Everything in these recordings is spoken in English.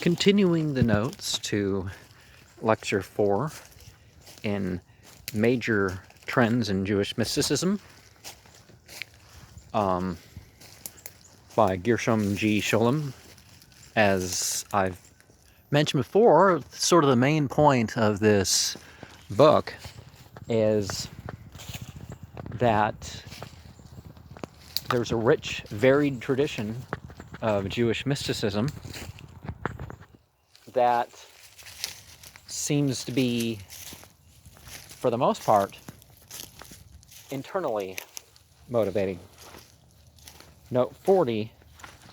Continuing the notes to Lecture 4 in Major Trends in Jewish Mysticism by Gershom G. Scholem. As I've mentioned before, sort of the main point of this book is that there's a rich, varied tradition of Jewish mysticism that seems to be, for the most part, internally motivating. Note 40,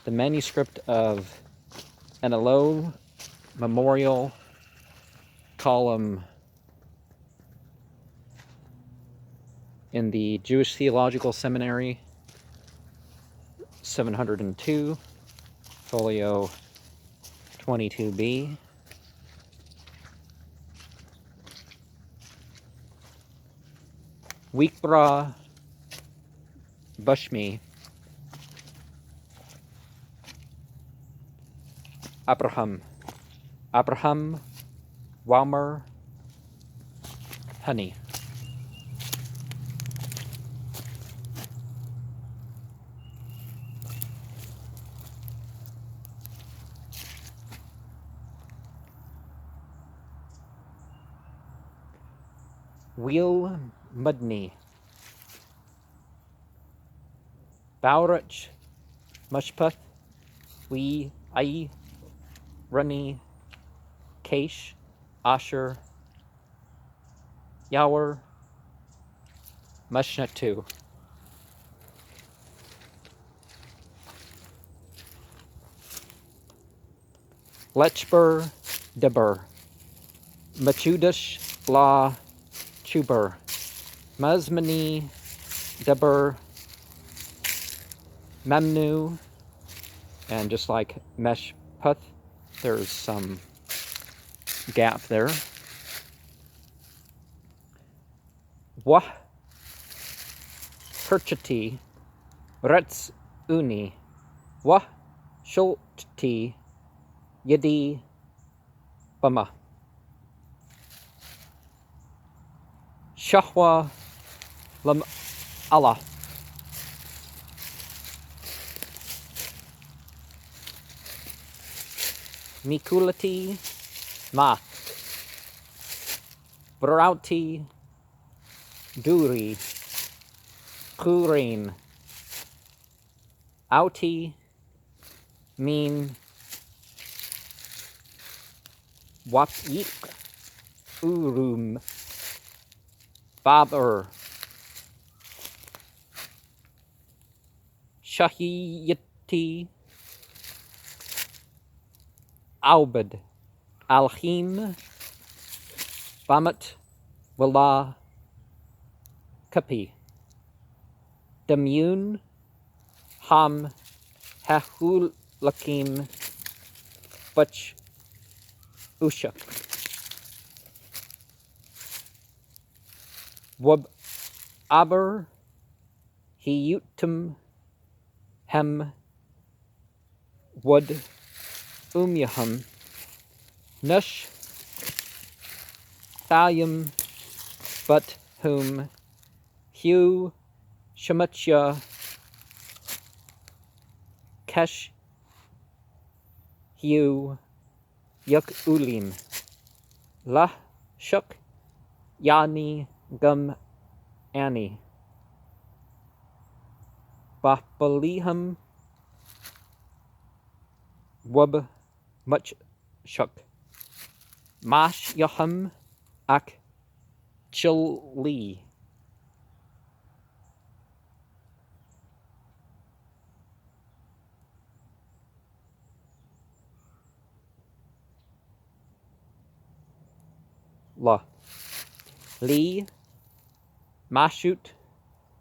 the manuscript of an Elo memorial column in the Jewish Theological Seminary, 702, folio 22b. Weekbra Bushmi Abraham Walmer Honey. Wheel Mudney Baurach Mushputh We Ai Runny Kaish Asher Yower Mushnatu. Lechber Deber Machudash La Chuber Mazmani Deber Memnu, and just like Meshputh, there's some gap there. Wah Herchati Retz Uni Wah Shulti Yedi Bama Shahwa Lam Allah Mikulati Mat Brauti Duri Kurin Auti Min Wapik Urum Baber Shahiyati Aubad Alhim Bamat Wallah Kapi Damyun Ham Hahul Lakim Butch Ushak Wab Aber Hiyutum Hem Wud Umyahum Nush Thalyum But Whom Hugh Shemutya Kesh Hugh Yuk Ulim La Shuk Yani Gum Annie Bapaliham Wub Much Shuk Mash Yaham Ak Chili La Li Mashut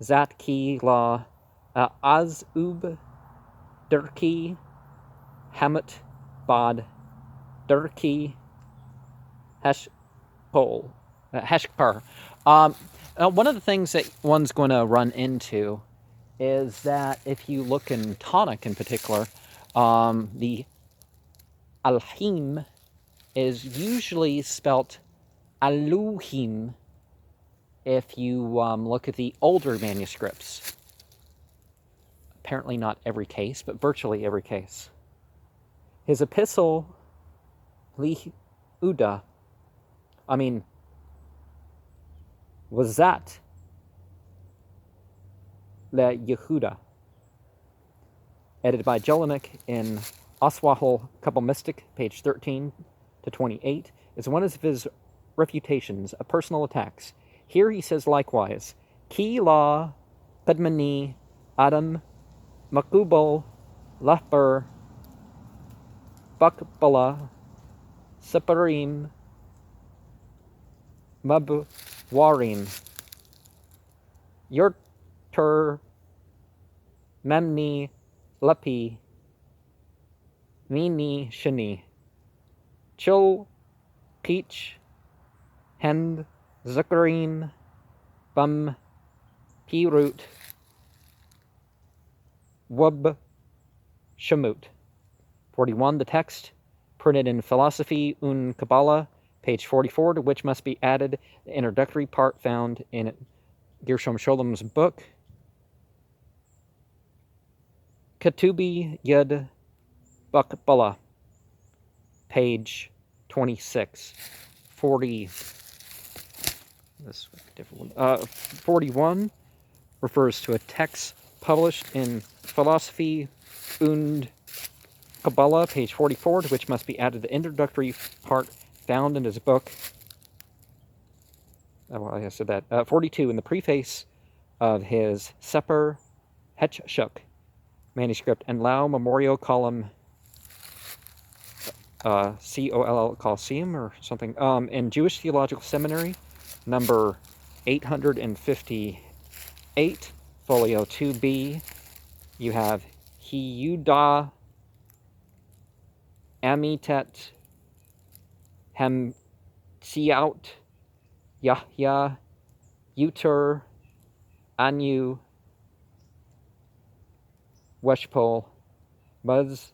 Zatki La Azub Durki Hamet Bad Durki Heshpol Heshpar. One of the things that one's going to run into is that if you look in tonic in particular, the Alhim is usually spelt Aluhim if you look at the older manuscripts. Apparently not every case, but virtually every case. His epistle, Lihuda, was that Le Yehuda, edited by Jelinek in Oswahel Kabbalistic, page 13 to 28, is one of his refutations of personal attacks. Here he says likewise, Ki la Padmani Adam Makubal Lahbar Bakbala Saparim Mabwarim Yurtur Memni Lapi Mini Shani Chil Peach Hend Zuckerine Bum Pirut Wub Shamut. 41. The text, printed in Philosophy und Kabbalah, page 44, to which must be added the introductory part found in Gershom Scholem's book, Ketubi Yud Bakbala, page 26. 41 refers to a text published in Philosophy und Kabbalah, page 44, to which must be added the introductory part found in his book. I said that. 42, in the preface of his Sefer Hetshuk manuscript and Lao Memorial Column, COLL Coliseum or something, in Jewish Theological Seminary, number 858, folio 2b, you have Hiyuda Amitet Hemtsiout Yahya Uter Anu Weshpol Buzz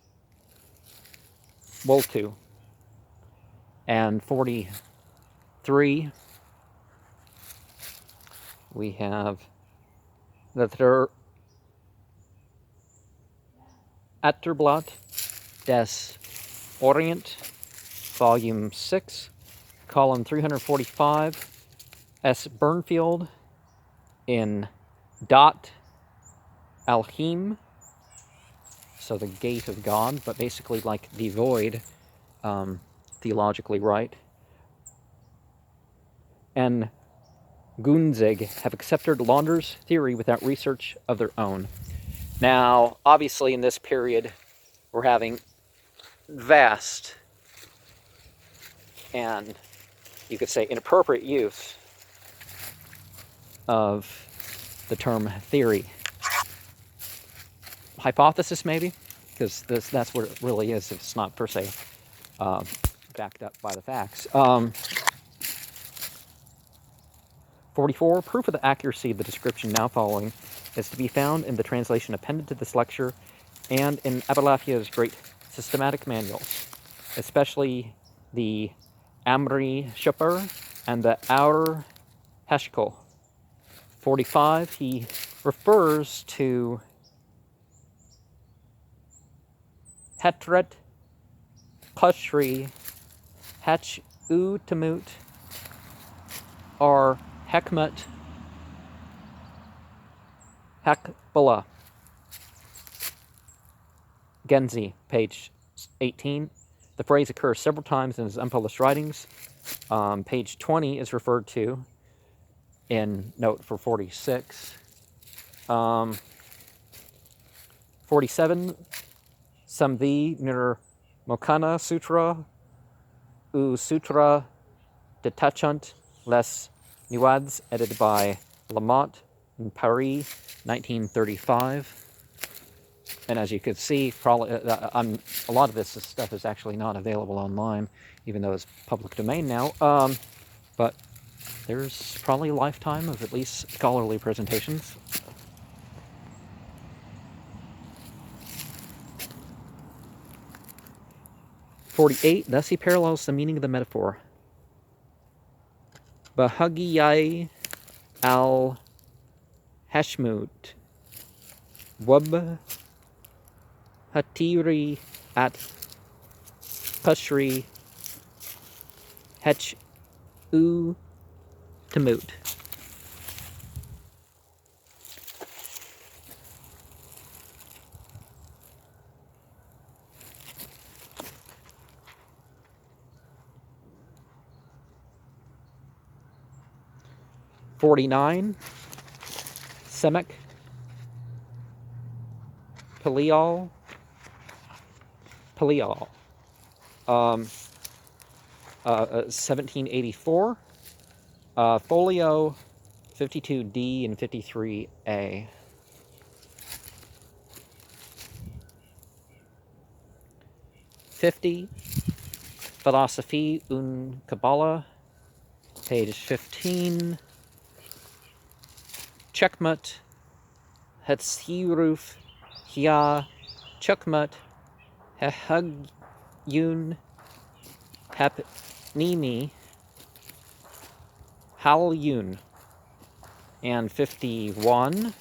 Woltu. And 43, we have the Atterblatt des Orient, volume 6, column 345, S. Burnfield in Dot Alhim, so the gate of God, but basically like the void, theologically right, and Gunzig have accepted Launder's theory without research of their own. Now, obviously in this period, we're having vast and, you could say, inappropriate use of the term theory. Hypothesis, maybe? Because that's what it really is, if it's not per se backed up by the facts. 44, proof of the accuracy of the description now following is to be found in the translation appended to this lecture and in Abulafia's great systematic manuals, especially the Amri Shupper and the Aur Heshkol. 45, he refers to Hetret Kushri Hech U Tamut or Hekmat Hekbala. Genzi, page 18. The phrase occurs several times in his unpublished writings. Page 20 is referred to in note for 46. 47, Samvi Nir Mokana Sutra, U Sutra Detachant Les Nuads, edited by Lamont in Paris, 1935. And as you could see, probably a lot of this stuff is actually not available online, even though it's public domain now. But there's probably a lifetime of at least scholarly presentations. 48. Thus he parallels the meaning of the metaphor. Bahagiyai al Hashmut Wab Hatiri at Pushri Hech U Tamut. $49. Semek Pelial. 1784. Folio 52D and 53A. 50. Philosophy und Kabbalah, page 15. Checkmut Hetzhiruf Hia Chukmut Hehagyun Hepnimi Halyun. And 51.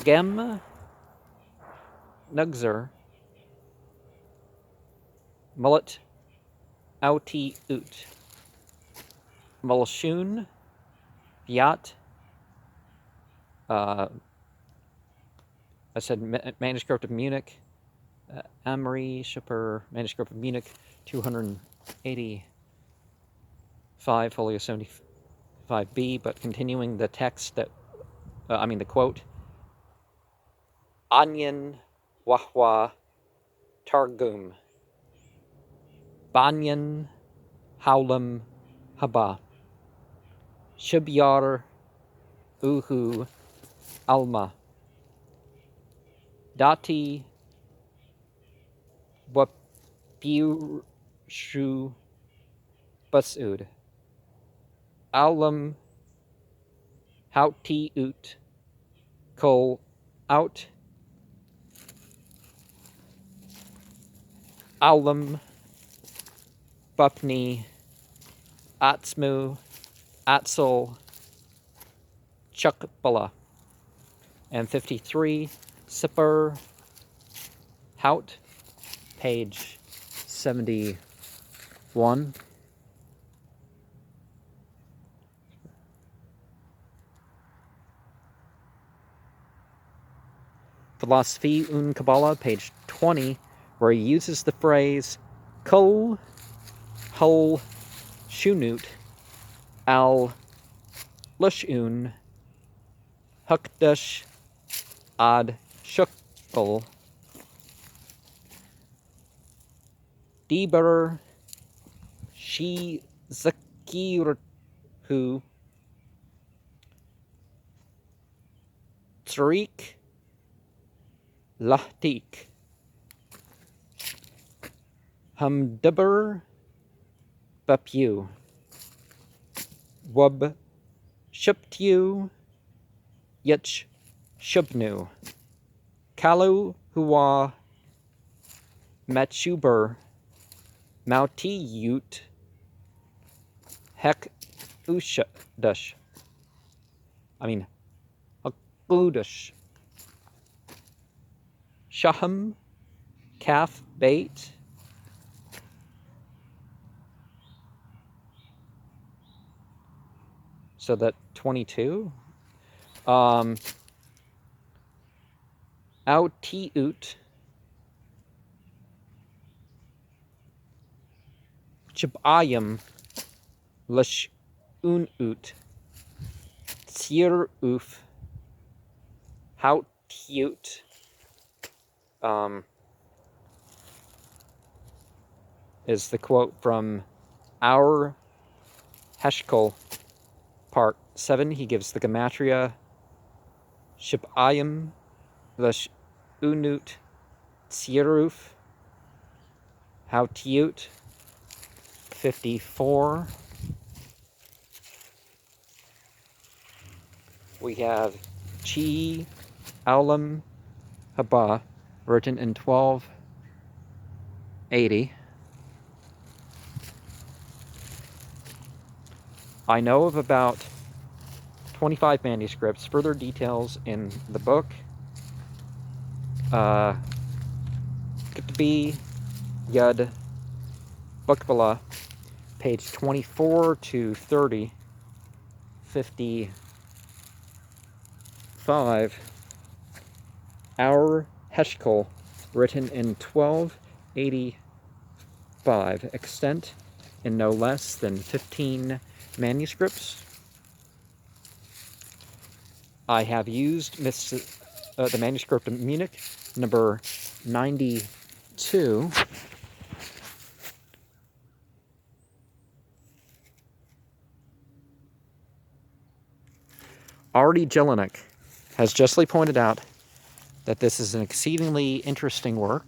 Gem Nugzer Mullet Auti Ut Mulshun Yat. I said manuscript of Munich. Amory Schipper, manuscript of Munich, 285, folio 75B, but continuing the text that, the quote. Anyan Wahwa Targum. Banyan Haulam Haba. Shibyar Uhu Alma. Dati Wapushu Basud. Alam Hauti Ut. Kol Out. Alam Bupni Atzmu Atzel Chukbala. And 53. Sipper Hout, page 71. Philosophy und Kabbalah, page 20, where he uses the phrase Kol Hul Shunut Al Lushun Hukdash Ad Shukbal Deber Shi Zakirhu Tariq Lahtik Hamdaber Bapu Wub Shuptu Yich Shubnu Kalu Huwa Machuber Mautiyut Hek Ushadush. Hakudush. Shaham Kaf Bait. So that 22. Autiut. Chibayam Lush Unut. Tsir Uf. Hautiut. Is the quote from our Heshkol, part 7. He gives the gematria Shib'ayim, Lush Unut, Tsiruf, Hautiut. 54. We have Chi Aulam Haba, written in 1280. I know of about 25 manuscripts. Further details in the book. Kitbi Yud Bukbala, page 24 to 30, 55. Our Heshkol, written in 1285, extant in no less than 15 manuscripts. I have used the manuscript of Munich, number 92. Artie Jelinek has justly pointed out that this is an exceedingly interesting work.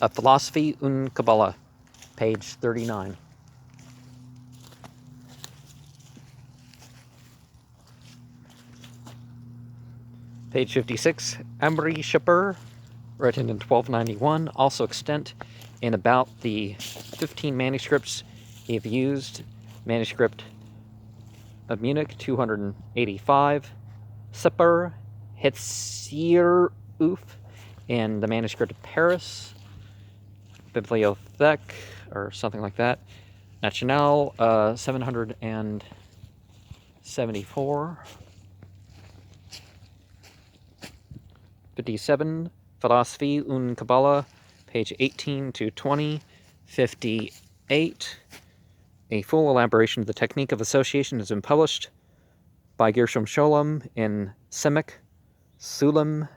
A Philosophy und Kabbalah, page 39. Page 56, Amri Shipper, written in 1291, also extant in about the 15 manuscripts he have used. Manuscript of Munich, 285. Sipper Hetzir Uf, in the manuscript of Paris. Bibliothèque, or something like that. Nationale, 774. 57, Philosophy und Kabbalah, page 18 to 20. 58, a full elaboration of the technique of association has been published by Gershom Scholem in Semek, Sulam,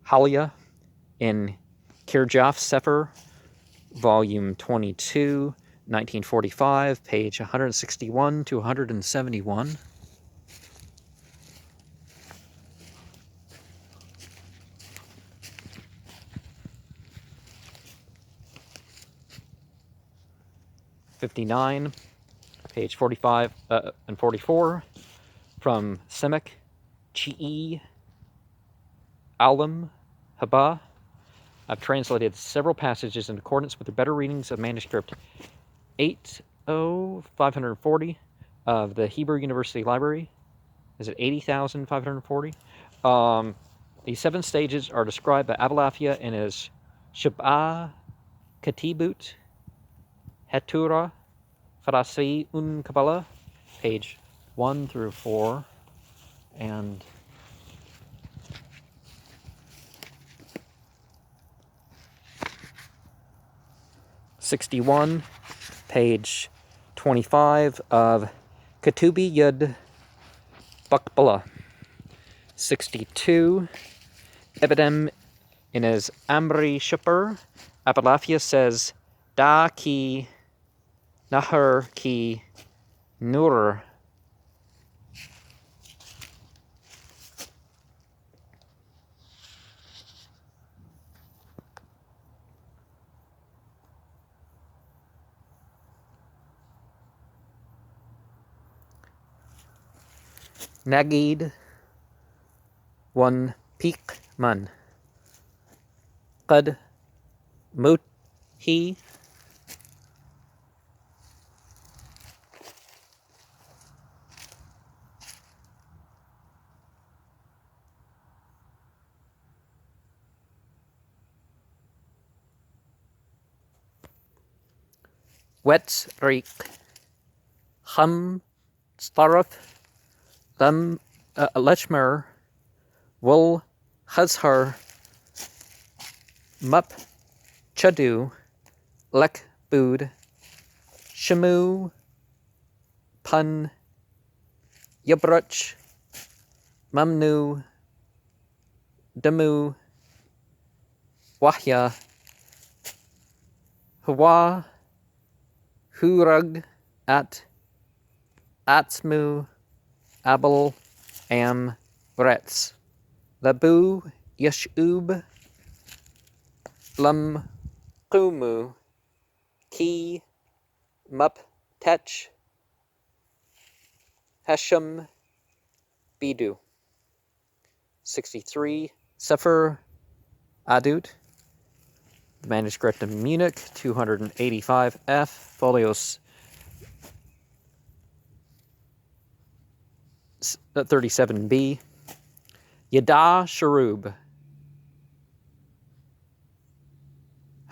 Halia, in Kirjaf Sefer, volume 22, 1945, page 161 to 171. '59, page 45 and 44, from Semek, Chi'i, Alam, Haba. I've translated several passages in accordance with the better readings of manuscript 80540 of the Hebrew University Library. Is it 80,540? These 7 stages are described by Abulafia in his Shab'a Katibut Hetura Farasi Un Kabbalah, page 1 through 4, and '61, page 25 of Katubi Yud Bakbala. 62, Ebedem in his Amri Shupper, Abulafia says, Da ki Nahar ki Nur. Nagid one Peak Man. Qad Muthi Wetzrik Ham Staraf Lam Lechmer Wul Hazhar Mup Chadu Lek Bud Shamu Pun Yabruch Mamnu Damu Wahya Hawa Hurug at Atzmu Abel Am Retz Labu Yeshub Lum Kumu Ki Mup Tech Hashem Bidu. 63, Sefer Adut, The manuscript of Munich, 285F, folios 37B. Yada Sharub.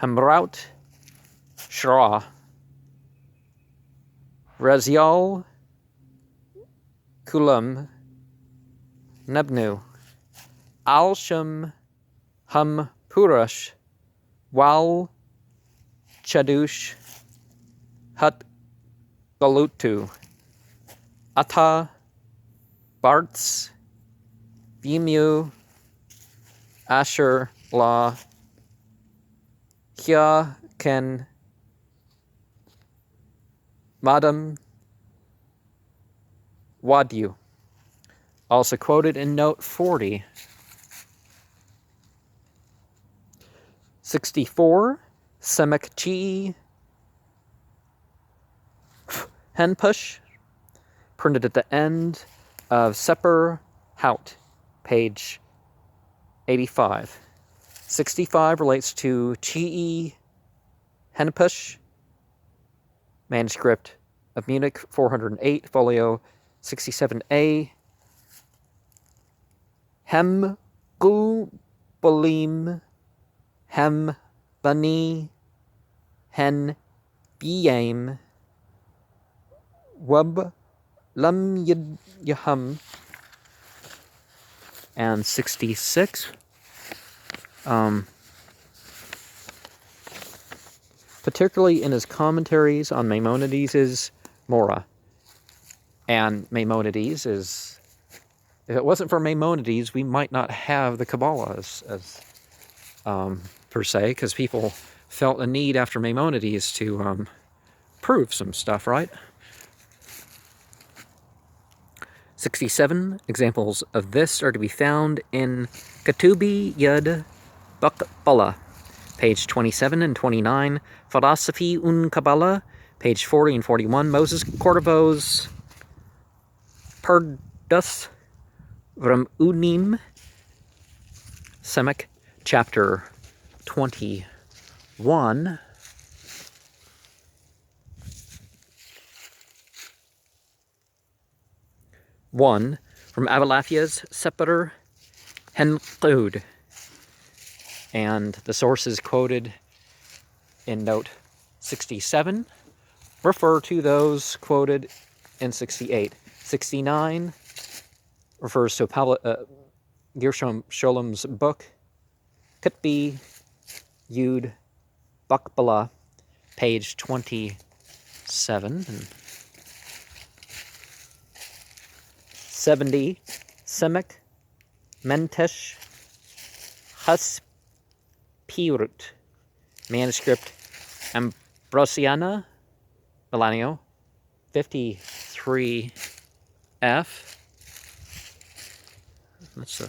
Hamraut Shra. Razial Kulam Nebnu. Al-Shum Hum Purush Wal Chadush Hut Galutu Ata Bartz Vimu Asher La Hya Ken Madam Wadyu. Also quoted in note 40. 64. Semek Chi Henpush, printed at the end of Sepper Hout, page 85. 65 relates to Chi Henpush, manuscript of Munich, 408, folio 67A. Hem Gu Balim Hem Bani Hen Biam Wub Lam Yahum. And 66. Particularly in his commentaries on Maimonides' Mora. And Maimonides is, if it wasn't for Maimonides, we might not have the Kabbalah as per se, because people felt a need after Maimonides to prove some stuff, right? 67 examples of this are to be found in Ketubi Yud Bakbala, page 27 and 29, Philosophy un Kabbalah, page 40 and 41, Moses Cordovos Perdus Ramunim, Semek, chapter 21. One, from Avalaphia's Sepater Henqud, and the sources quoted in note 67 refer to those quoted in 68. 69 refers to Gershom Scholem's book, Kutbi Yud Bakbala, page 27. And 70, Semek Mentesh Haspirut, manuscript Ambrosiana, Milanio, 53F. That's a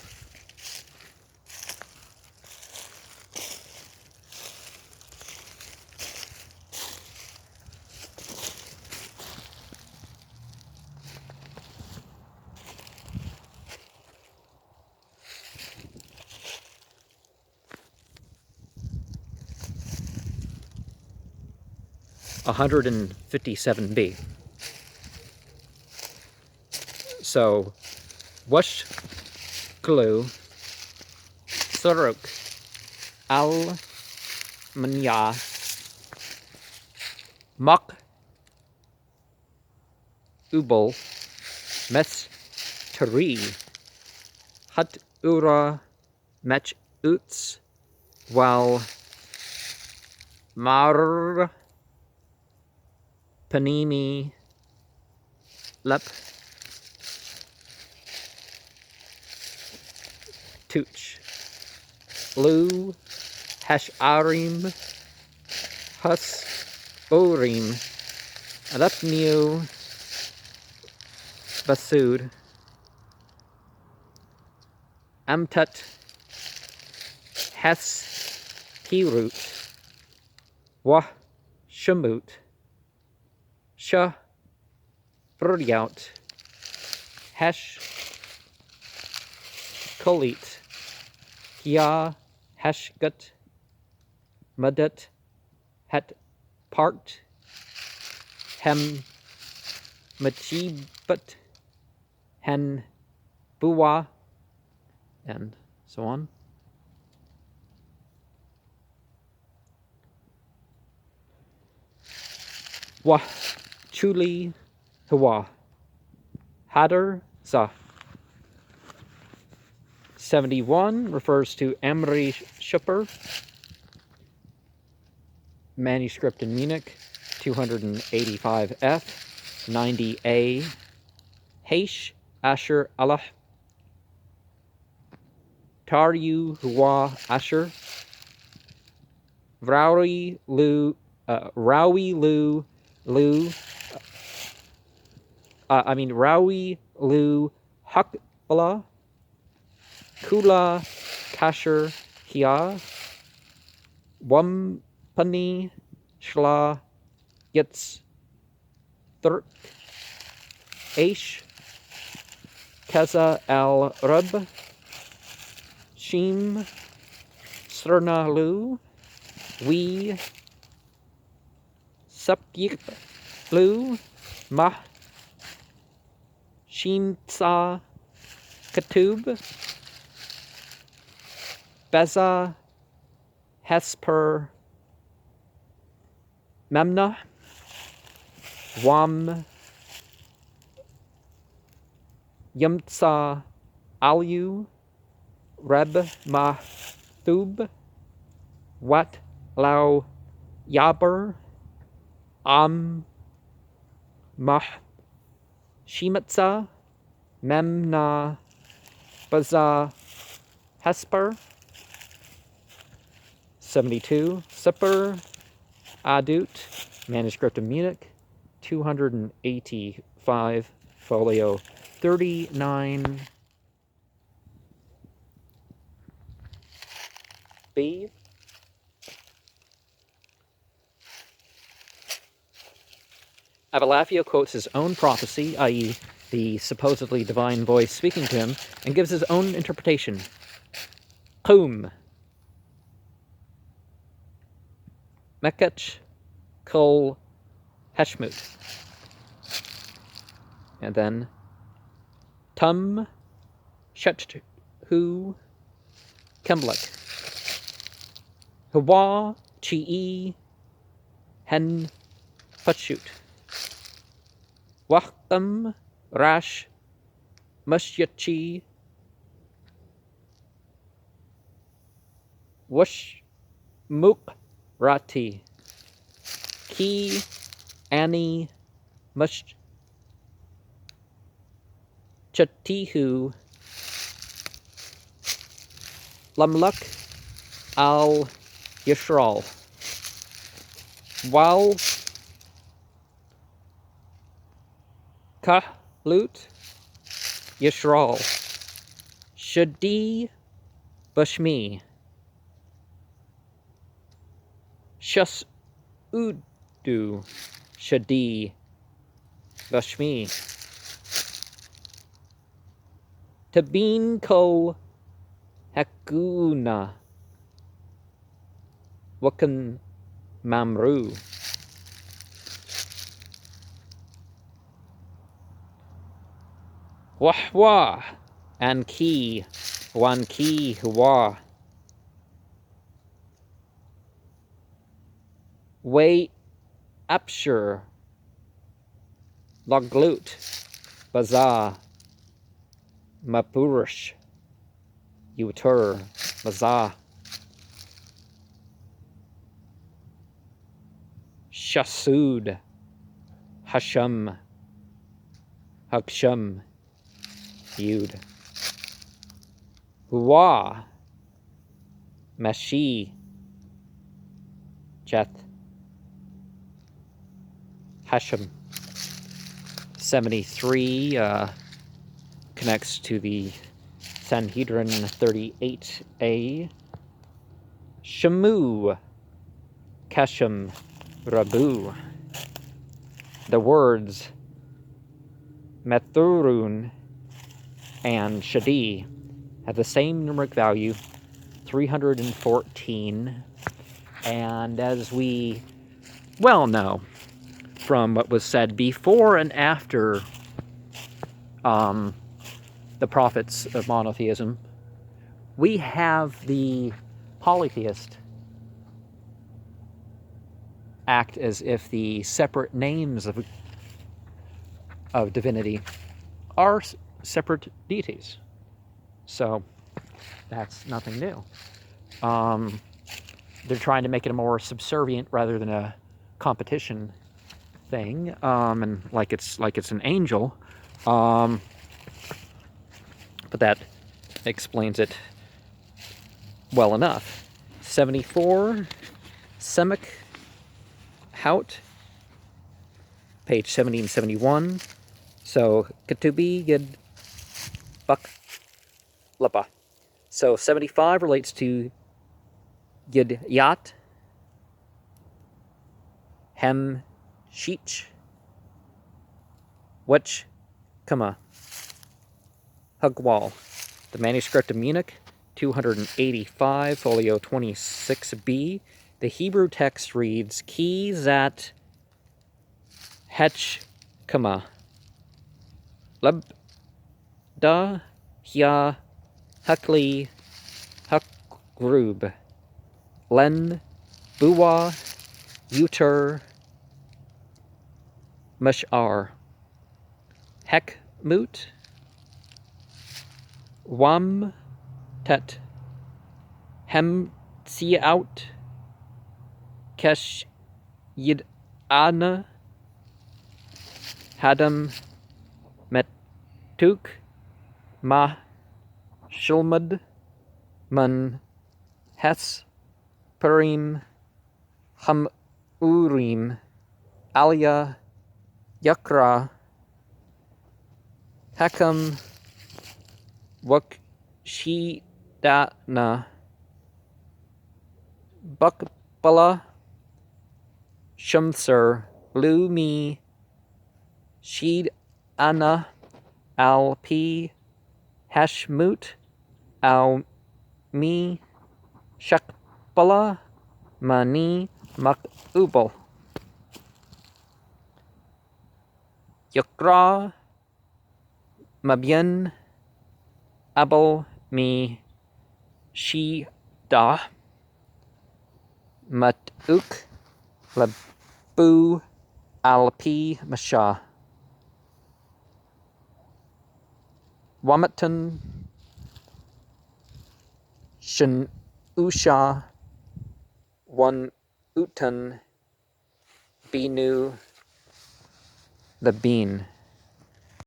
157B. So, Wash Klu Suruk Al Manya Mak Ubal Mes Tari Hat Ura Mech Uts Wal Mar Panimi Lep Tuch Lu Hasharim Hus Orim Alepmu Basud Amtut Hes Pirut Wah Shemut Shah Brudyaut Hesh Kolit Hya Heshgut Mudet, Het Part, Hem Machibut, Hen Buwa, and so on. Wah Chuli Hawa Hadar Za. 71 refers to Amri Schupper, manuscript in Munich, 285f, 90a, Heish Asher Allah, Taryu Hua Asher, Rawi Lu Hakbala, Kula Kasher Hia, Wampani Shla Yitz Thurk, Aish Keza Al Rub, Shim Srnalu, We Sapyip Lu, Mah Shimtsa Katub, Beza Hesper Memna, Wam Yumtsa Alu, Reb Mathub, Wat Lau Yaber, Am Mah Shimatsa, Memna Baza Hesper. 72, Sipper Adut, manuscript of Munich, 285, folio 39b. Avalafia quotes his own prophecy, i.e., the supposedly divine voice speaking to him, and gives his own interpretation. Qum Mekach Kol Heshmut. And then Tum Shethu Kemblek. Hawa Chi Hen Pachut. Wachtam Rash Mushyachi Wush Muk Rati Ki Ani Mush Chatihu Lamluk Al Yishral Wal Kahlut Yishral Shadi Bashmi Shas Udu Shadi Bashmi Tabin Ko Hakuna Wakan Mamru Wahwa Anki Wanki Hwa Way Apshur Laglut Baza Mapurush Utur Baza Shasud Hasham Haksham Yud Hua Mashi Jeth Hashem. 73 connects to the Sanhedrin 38a. Shamu Keshem Rabu. The words Methurun and Shadi have the same numeric value, 314, And as we well know from what was said before and after the prophets of monotheism, we have the polytheist act as if the separate names of divinity are separate deities. So that's nothing new. They're trying to make it a more subservient rather than a competition thing, and like it's an angel. But that explains it well enough. 74, Semek Hout, page 1771. So Ketubi Yid Buk Lapa. So 75 relates to Yid Yat, Hem Sheech, Wech Kama, Hugwal. The manuscript of Munich, 285, folio 26b. The Hebrew text reads, Ki Zat Hech Kama, Labda Hya Hukli Hukrub, Len Buwa Uter Mashar, Hekmut Wam Tet Hem Tsiaut Kesh Yid Ana Hadam Metuk Ma Shulmad Man Hes Purim Ham Urim Alia Yakra Hakam Wakshidana Bukbala Shumser Lumi Sheed Anna Al P Hashmut Al Mi Shakbala Mani Makubal Yakra Mabien Abel Mi Shida Matuk Labu Alpi Masha Wamatan Shan Usha One Utan Binu the Bean.